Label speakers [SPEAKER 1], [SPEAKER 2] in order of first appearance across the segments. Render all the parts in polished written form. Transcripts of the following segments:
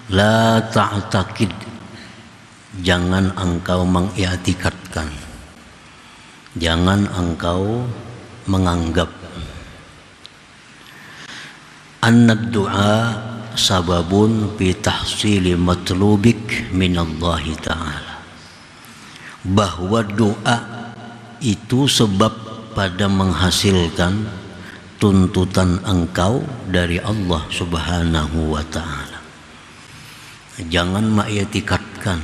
[SPEAKER 1] La ta'taqid, jangan engkau mengiktikadkan, jangan engkau menganggap anna du'a sababun fi tahsili matlubik minallahi ta'ala, bahwa doa itu sebab pada menghasilkan tuntutan engkau dari Allah Subhanahu wa ta'ala. Jangan mengiktikadkan,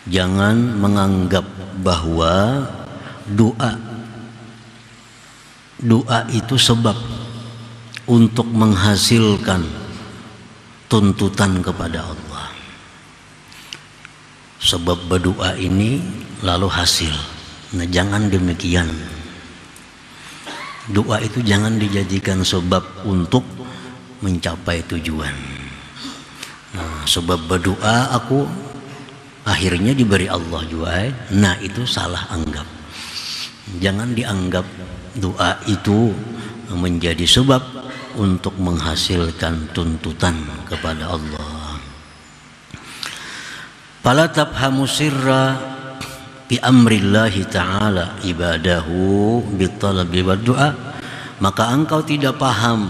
[SPEAKER 1] jangan menganggap bahwa doa itu sebab untuk menghasilkan tuntutan kepada Allah. Sebab berdoa ini lalu hasil. Nah, jangan demikian. Doa itu jangan dijadikan sebab untuk mencapai tujuan. Nah, sebab berdoa aku akhirnya diberi Allah juga. Nah, itu salah anggap. Jangan dianggap doa itu menjadi sebab untuk menghasilkan tuntutan kepada Allah. Fala tafhamu sirra bi amrillahi ta'ala ibadahu bitalabi wa du'a, maka engkau tidak paham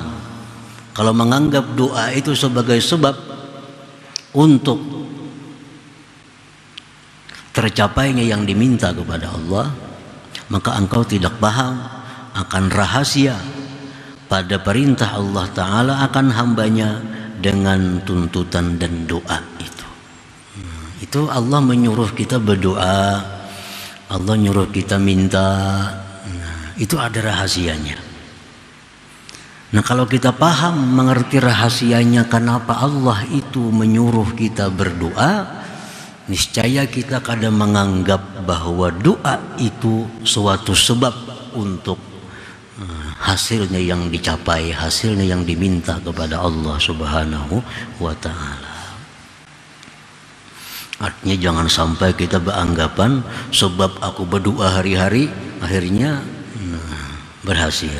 [SPEAKER 1] kalau menganggap doa itu sebagai sebab untuk tercapainya yang diminta kepada Allah, maka engkau tidak paham akan rahasia pada perintah Allah Ta'ala akan hambanya dengan tuntutan dan doa itu. Itu Allah menyuruh kita berdoa, Allah nyuruh kita minta. Nah, itu ada rahasianya. Nah, kalau kita paham mengerti rahasianya kenapa Allah itu menyuruh kita berdoa, niscaya kita kadang menganggap bahwa doa itu suatu sebab untuk hasilnya yang dicapai, hasilnya yang diminta kepada Allah Subhanahu wa ta'ala. Artinya jangan sampai kita beranggapan sebab aku berdoa hari-hari akhirnya berhasil.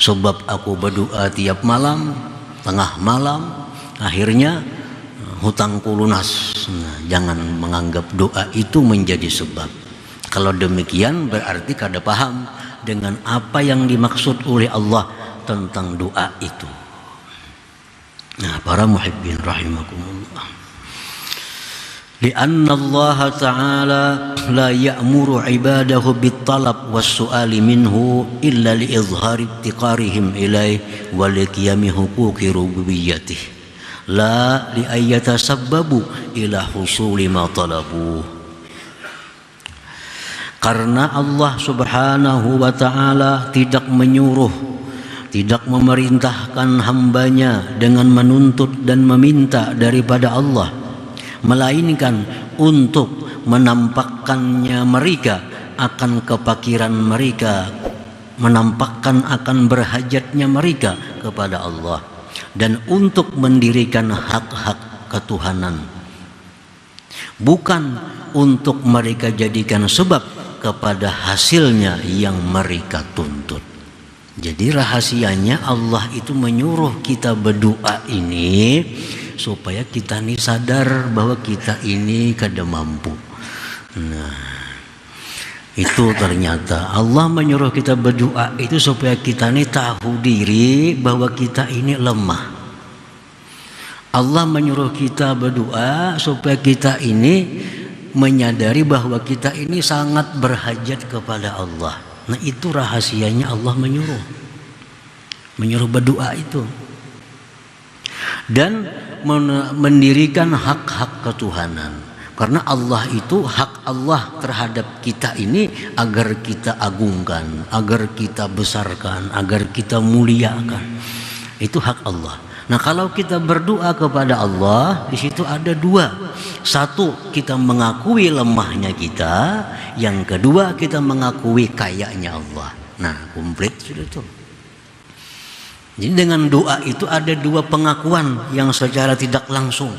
[SPEAKER 1] Sebab aku berdoa tiap malam, tengah malam, akhirnya hutangku lunas. Nah, jangan menganggap doa itu menjadi sebab. Kalau demikian berarti kada paham dengan apa yang dimaksud oleh Allah tentang doa itu. Nah, para muhibbin rahimakumullah, lianna Allah Ta'ala la ya'muru ibadahu bittalab was-su'ali minhu illa li'izhari ibtiqarihim ilaih wa liqiyami huquqi rububiyyatih la li'ayyatasabbabu ila husuli ma talabu. Karena Allah Subhanahu wa ta'ala tidak menyuruh, tidak memerintahkan hambanya dengan menuntut dan meminta daripada Allah, melainkan untuk menampakkannya mereka akan kepakiran mereka, menampakkan akan berhajatnya mereka kepada Allah, dan untuk mendirikan hak-hak ketuhanan, bukan untuk mereka jadikan sebab kepada hasilnya yang mereka tuntut. Jadi rahasianya Allah itu menyuruh kita berdoa ini supaya kita ini sadar bahwa kita ini kada mampu. Nah, itu ternyata Allah menyuruh kita berdoa itu supaya kita ini tahu diri bahwa kita ini lemah. Allah menyuruh kita berdoa supaya kita ini menyadari bahwa kita ini sangat berhajat kepada Allah. Nah, itu rahasianya Allah menyuruh berdoa itu, dan mendirikan hak-hak ketuhanan. Karena Allah itu, hak Allah terhadap kita ini agar kita agungkan, agar kita besarkan, agar kita muliakan. Itu hak Allah. Nah, kalau kita berdoa kepada Allah, di situ ada dua. Satu, kita mengakui lemahnya kita. Yang kedua, kita mengakui kayanya Allah. Nah, komplit sudah tuh. Jadi dengan doa itu ada dua pengakuan yang secara tidak langsung.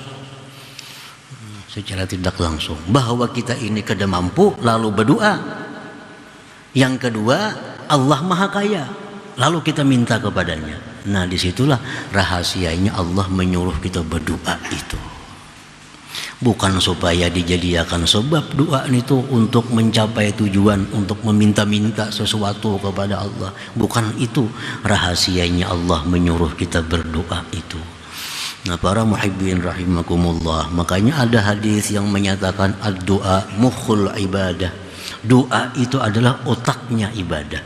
[SPEAKER 1] Secara tidak langsung bahwa kita ini kada mampu, lalu berdoa. Yang kedua, Allah Maha Kaya. lalu kita minta kepadanya. Nah, disitulah rahasianya Allah menyuruh kita berdoa itu. Bukan supaya dijadikan sebab doa itu untuk mencapai tujuan, untuk meminta-minta sesuatu kepada Allah. Bukan itu rahasianya Allah menyuruh kita berdoa itu. Nah, para muhibbin rahimakumullah, makanya ada hadis yang menyatakan ad-doa mukhul ibadah. Doa itu adalah otaknya ibadah.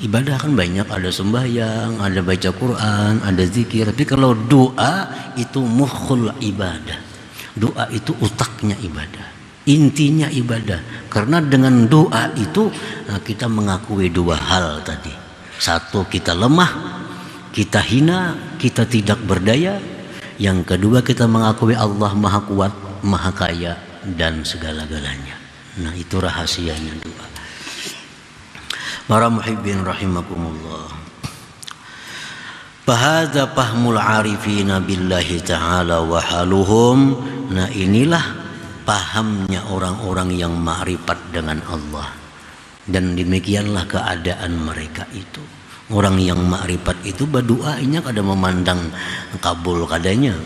[SPEAKER 1] Ibadah kan banyak, ada sembahyang, ada baca Quran, ada zikir. Tapi kalau doa itu mukhul ibadah. Doa itu otaknya ibadah, intinya ibadah. Karena dengan doa itu kita mengakui dua hal tadi. Satu, kita lemah, kita hina, kita tidak berdaya. Yang kedua, kita mengakui Allah maha kuat, maha kaya, dan segala-galanya. Nah, itu rahasianya doa. Para muhibbin rahimakumullah, fahadza fahmul arifina billahi ta'ala wa haluhum. Nah, inilah pahamnya orang-orang yang ma'rifat dengan Allah, dan demikianlah keadaan mereka itu. Orang yang ma'rifat itu berdoanya kada memandang kabul kadanya,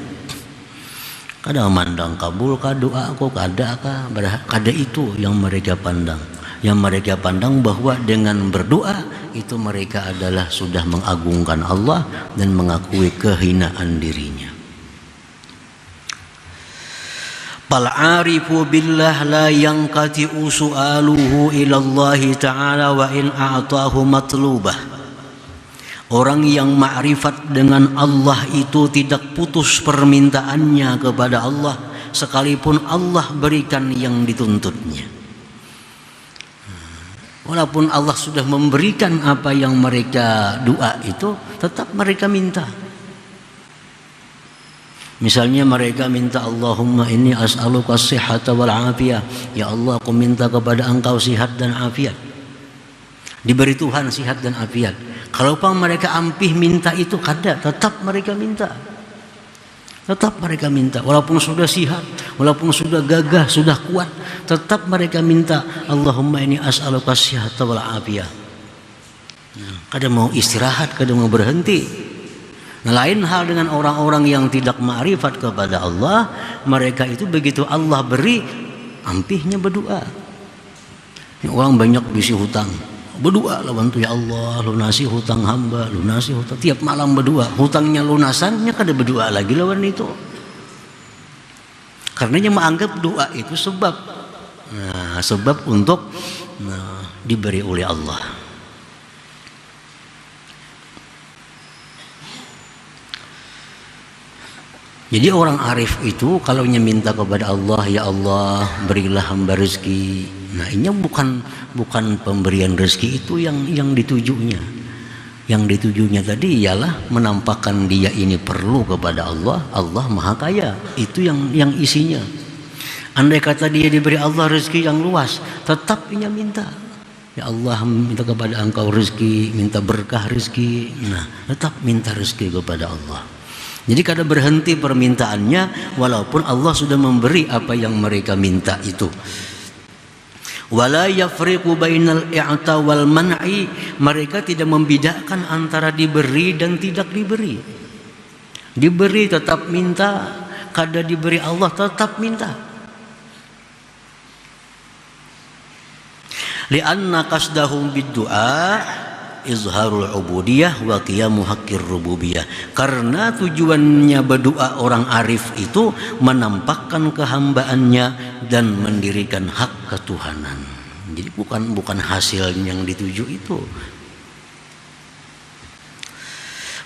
[SPEAKER 1] kada memandang kabul ka doa aku kada ka, kada itu yang mereka pandang. Yang mereka pandang bahwa dengan berdoa itu mereka adalah sudah mengagungkan Allah dan mengakui kehinaan dirinya. Fal arifu billah la yanqati'u su'aluhu ila Allah ta'ala wa in a'tahu matlubah. Orang yang ma'rifat dengan Allah itu tidak putus permintaannya kepada Allah sekalipun Allah berikan yang dituntutnya. Walaupun Allah sudah memberikan apa yang mereka doa itu, tetap mereka minta. Misalnya mereka minta, Allahumma inni as'aluka as-sihhata wal afiyah. Ya Allah, aku minta kepada Engkau sihat dan afiat. Diberi Tuhan sihat dan afiat. Kalau mereka ampih minta itu kada, tetap mereka minta. Tetap mereka minta, walaupun sudah sihat, walaupun sudah gagah, sudah kuat, tetap mereka minta, Allahumma inni as'aluka as-sihhata wal afiyah. Kada mau istirahat, kada mau berhenti. Nah, lain hal dengan orang-orang yang tidak ma'rifat kepada Allah. Mereka itu begitu Allah beri, ampihnya berdoa. Ini orang banyak bisi hutang, berdoa lawan tu, ya Allah lunasi hutang hamba, lunasi hutang. Tiap malam berdoa, hutangnya lunasannya kada berdoa lagi lawan itu. Karena dia menganggap doa itu sebab, sebab untuk diberi oleh Allah. Jadi orang arif itu kalau minta kepada Allah, ya Allah berilah hamba rezeki. Nah, ini bukan pemberian rezeki itu yang ditujunya. Yang ditujunya tadi ialah menampakkan dia ini perlu kepada Allah. Allah maha kaya. Itu yang isinya. Andai kata dia diberi Allah rezeki yang luas, tetap ia minta. Ya Allah, minta kepada Engkau rezeki, minta berkah rezeki. Nah, tetap minta rezeki kepada Allah. Jadi kada berhenti permintaannya walaupun Allah sudah memberi apa yang mereka minta itu. Wala yafriqu bainal i'ta wal man'i, mereka tidak membedakan antara diberi dan tidak diberi. Diberi tetap minta, kada diberi Allah tetap minta. Li'anna qasdahum bid-du'a izharul ubudiyah wa qiyamu haqqir rububiyah. Karena tujuannya berdoa orang arif itu menampakkan kehambaannya dan mendirikan hak ketuhanan. Jadi bukan hasil yang dituju itu.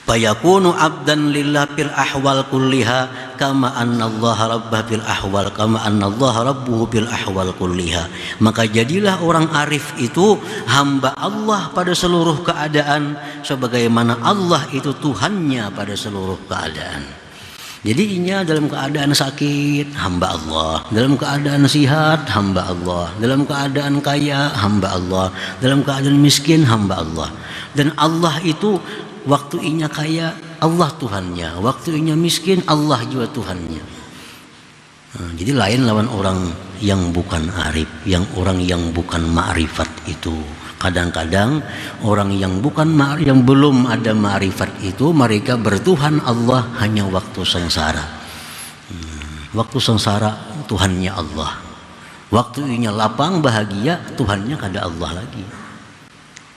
[SPEAKER 1] Fayakunu abdan lillah fil ahwal kulliha kama anna Allah rabbah fil ahwal kama anna Allah rabbuhu fil ahwal kulliha. Maka jadilah orang arif itu hamba Allah pada seluruh keadaan sebagaimana Allah itu Tuhannya pada seluruh keadaan. Jadi inya dalam keadaan sakit hamba Allah, dalam keadaan sehat hamba Allah, dalam keadaan kaya hamba Allah, dalam keadaan miskin hamba Allah. Dan Allah itu waktu inya kaya Allah Tuhannya, waktu inya miskin Allah juga Tuhannya. Jadi lain lawan orang yang bukan arif, yang orang yang bukan ma'rifat itu. Kadang-kadang orang yang yang belum ada ma'rifat itu, mereka bertuhan Allah hanya waktu sengsara. Waktu sengsara Tuhannya Allah, waktu inya lapang bahagia Tuhannya kada Allah lagi.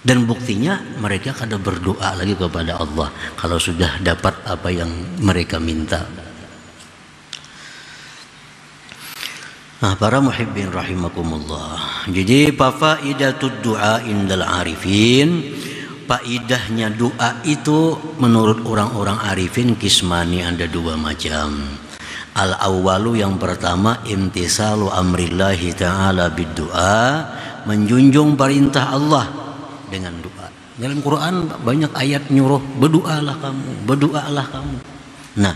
[SPEAKER 1] Dan buktinya mereka kada berdoa lagi kepada Allah kalau sudah dapat apa yang mereka minta. Nah, para muhibbin rahimakumullah. Jadi faidatud du'a indal arifin, faidahnya doa itu menurut orang-orang arifin kismani, ada dua macam. Al awwalu, yang pertama, imtisalu amrillahi ta'ala bid du'a, menjunjung perintah Allah dengan doa. Dalam Quran banyak ayat nyuruh berdoalah kamu. Nah,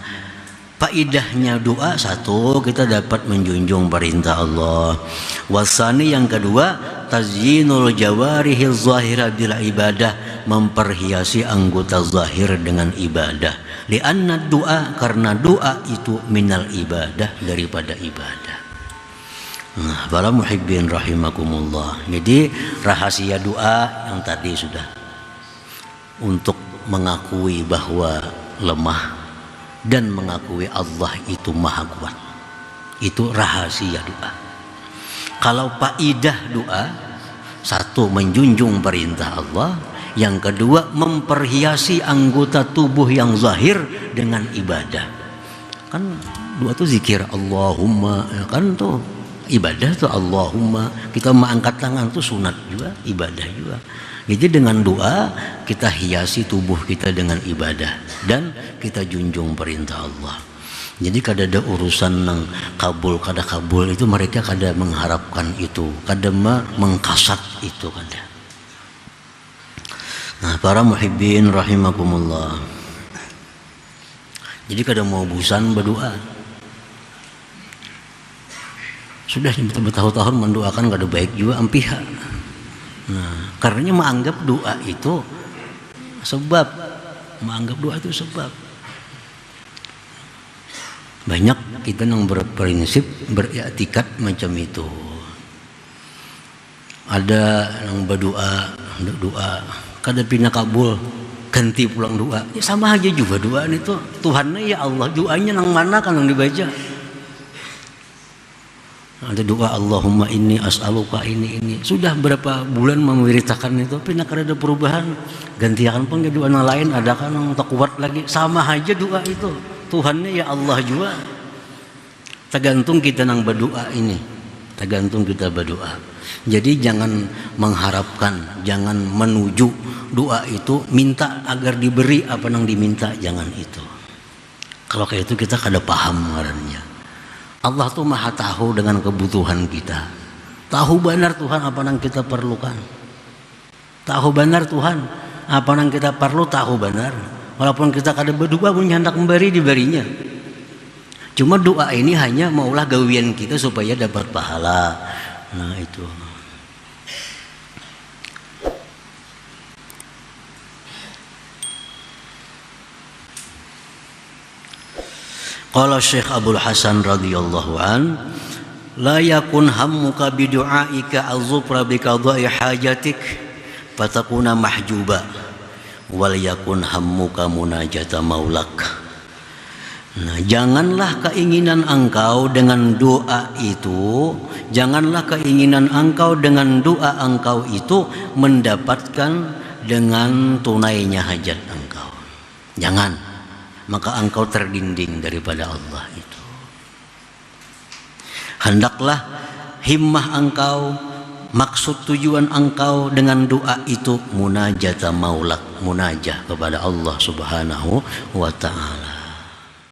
[SPEAKER 1] faidahnya doa, satu, kita dapat menjunjung perintah Allah. Wasani, yang kedua, tazyinul jawarihil zahira bil ibadah, memperhiasi anggota zahir dengan ibadah. Lianna doa, karena doa itu minal ibadah, daripada ibadah. Nah, para muhibbin rahimakumullah. Jadi rahasia doa yang tadi sudah, untuk mengakui bahwa lemah dan mengakui Allah itu maha kuat. Itu rahasia doa. Kalau faidah doa, satu, menjunjung perintah Allah, yang kedua, memperhiasi anggota tubuh yang zahir dengan ibadah. Kan doa itu zikir Allahumma, ya kan tuh ibadah tuh Allahumma. Kita mengangkat tangan tuh sunat juga, ibadah juga. Jadi dengan doa kita hiasi tubuh kita dengan ibadah dan kita junjung perintah Allah. Jadi kada ada urusan nang kabul kada kabul itu, mereka kada mengharapkan itu, kada mengkasat itu kada. Nah, para muhibbin rahimakumullah. Jadi kada mau bosan berdoa. Sudah bertahun-tahun mendoakan kada baik juga ampiha. Nah, karenanya menganggap doa itu sebab, banyak kita yang berprinsip, beriktikad macam itu. Ada yang berdoa kada pina kabul, ganti pulang doa. Ya sama aja juga doa itu. Tuhannya ya Allah, doanya nang mana kan yang dibaca? Ada doa Allahumma inni as'aluka ini. Sudah berapa bulan memerintahkan itu, tapi nak ada perubahan. Gantikan pun doa yang lain, ada kan yang tak kuat lagi. Sama aja doa itu. Tuhannya ya Allah juga. Tergantung kita nang berdoa ini. Tergantung kita berdoa. Jadi jangan mengharapkan, jangan menuju doa itu minta agar diberi apa yang diminta, jangan itu. Kalau kayak itu kita kada paham ngarannya. Allah tuh maha tahu dengan kebutuhan kita. Tahu benar Tuhan apa yang kita perlukan. Tahu benar Tuhan apa yang kita perlu, tahu benar. Walaupun kita kada berdoa pun hendak memberi, diberinya. Cuma doa ini hanya maulah gawian kita supaya dapat pahala. Nah itu. Qala Syekh Abdul Hasan radhiyallahu an, la yakun hammuka bi du'aika az-zufra bi qada'i hajatik fatakuna mahjuba wal yakun hammuka munajata maulak. Nah, janganlah keinginan engkau dengan doa itu, janganlah keinginan engkau dengan doa engkau itu mendapatkan dengan tunainya hajat engkau. Jangan. Maka engkau terdinding daripada Allah itu. Hendaklah himmah engkau, maksud tujuan engkau dengan doa itu munajata maulak, munajah kepada Allah Subhanahu wa ta'ala.